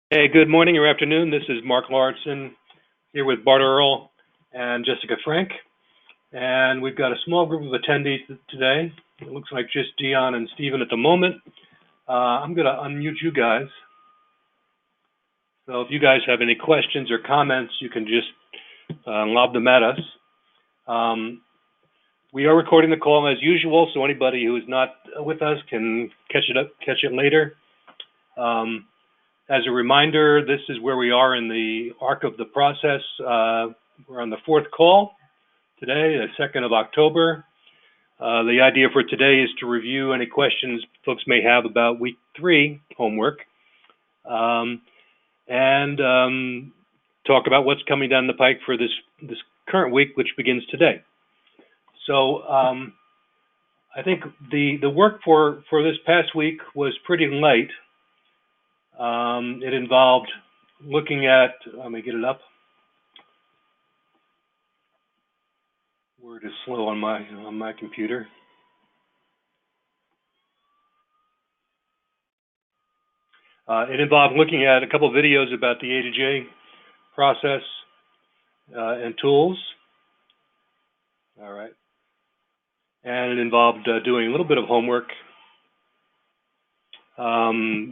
Hey, good morning or afternoon. This is Mark Lauritsen here with Bart Earl and Jessica Frank. And we've got a small group of attendees today. It looks like just Dion and Stephen at the moment. I'm going to unmute you guys. So if you guys have any questions or comments, you can just lob them at us. We are recording the call as usual, so anybody who is not with us can catch it later. As a reminder, this is where we are in the arc of the process. We're on the fourth call today, the 2nd of October. The idea for today is to review any questions folks may have about week 3 homework and talk about what's coming down the pike for this current week, which begins today. So I think the work for this past week was pretty light. It involved looking at, let me get it up. Word is slow on my computer. It involved looking at a couple of videos about the A to J process and tools. All right. And it involved doing a little bit of homework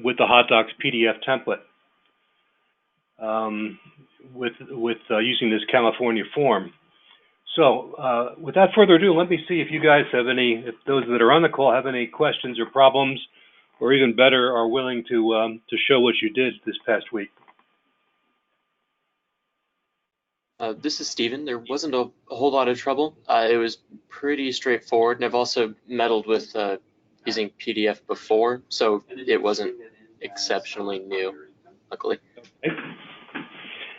with the Hot Docs PDF template with using this California form. So without further ado, let me see if you guys have if those that are on the call have any questions or problems, or even better, are willing to show what you did this past week. This is Steven. There wasn't a whole lot of trouble. It was pretty straightforward, and I've also meddled with using PDF before, so it wasn't exceptionally new, luckily. Okay.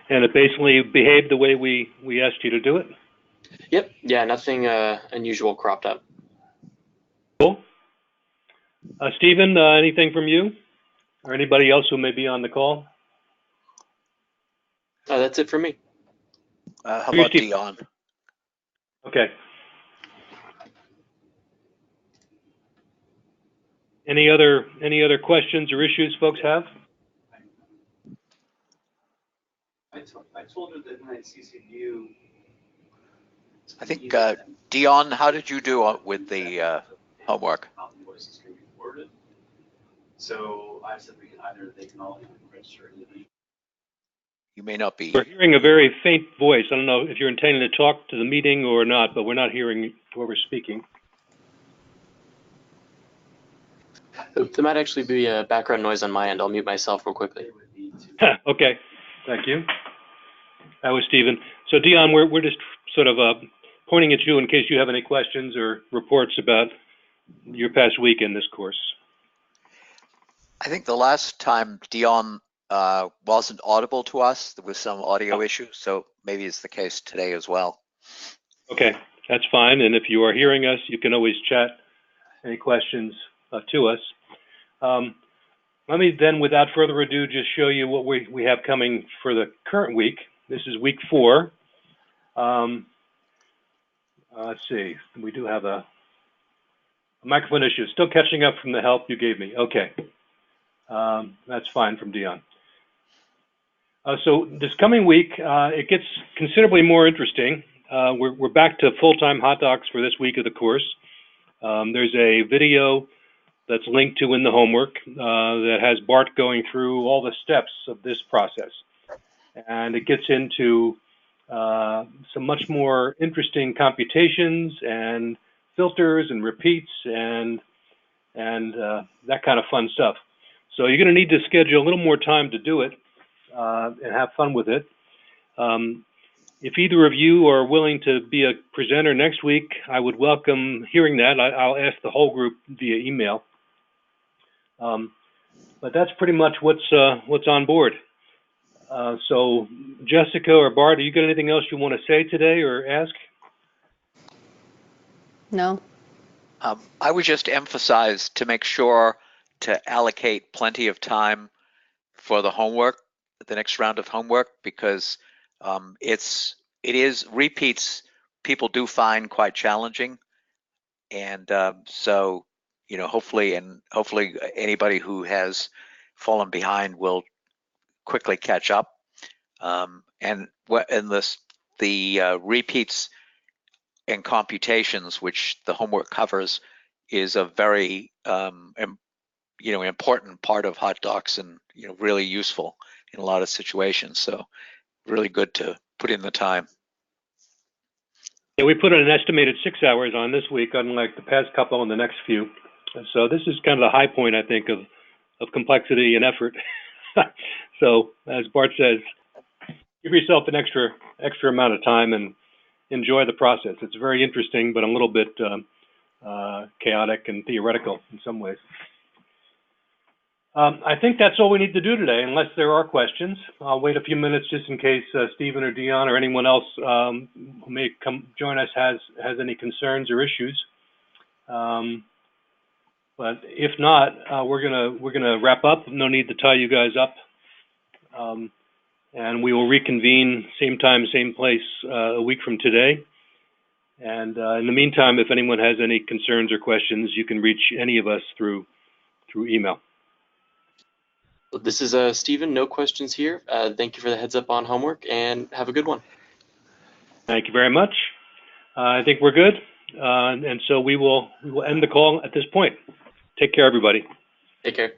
And it basically behaved the way we asked you to do it? Yep, yeah, nothing unusual cropped up. Cool. Stephen, anything from you? Or anybody else who may be on the call? That's it for me. How about Dion? Okay. Any other questions or issues folks have? I told her that my CCU. I think Dion, how did you do with the homework? So I said they can all register. You may not be. We're hearing a very faint voice. I don't know if you're intending to talk to the meeting or not, but we're not hearing whoever's speaking. There might actually be a background noise on my end. I'll mute myself real quickly. Okay, thank you. That was Stephen. So Dion, we're just sort of pointing at you in case you have any questions or reports about your past week in this course. I think the last time Dion wasn't audible to us. There was some audio issues, so maybe it's the case today as well. Okay, that's fine. And if you are hearing us, you can always chat any questions to us. Let me then, without further ado, just show you what we have coming for the current week. This is week 4. Let's see. We do have a microphone issue. Still catching up from the help you gave me. Okay. That's fine from Dion. So this coming week, it gets considerably more interesting. We're back to full-time hot docs for this week of the course. There's a video that's linked to in the homework that has Bart going through all the steps of this process. And it gets into some much more interesting computations and filters and repeats and that kind of fun stuff. So you're going to need to schedule a little more time to do it and have fun with it. If either of you are willing to be a presenter next week, I would welcome hearing that. I'll ask the whole group via email. But that's pretty much what's on board. So Jessica or Bart, do you got anything else you want to say today or ask? No. I would just emphasize to make sure to allocate plenty of time for the homework, the next round of homework, because it is repeats people do find quite challenging, and so hopefully anybody who has fallen behind will quickly catch up. And the repeats and computations, which the homework covers, is a very important part of hot docs, and really useful in a lot of situations. So really good to put in the time. Yeah, we put an estimated 6 hours on this week, unlike the past couple and the next few. So this is kind of the high point, I think, of complexity and effort. So as Bart says, give yourself an extra amount of time and enjoy the process. It's very interesting, but a little bit chaotic and theoretical in some ways. I think that's all we need to do today, unless there are questions. I'll wait a few minutes just in case Stephen or Dion or anyone else who may come join us has any concerns or issues. But if not, we're gonna wrap up. No need to tie you guys up, and we will reconvene same time, same place a week from today. And in the meantime, if anyone has any concerns or questions, you can reach any of us through email. This is Stephen. No questions here. Thank you for the heads up on homework, and have a good one. Thank you very much. I think we're good, and so we will end the call at this point. Take care, everybody. Take care.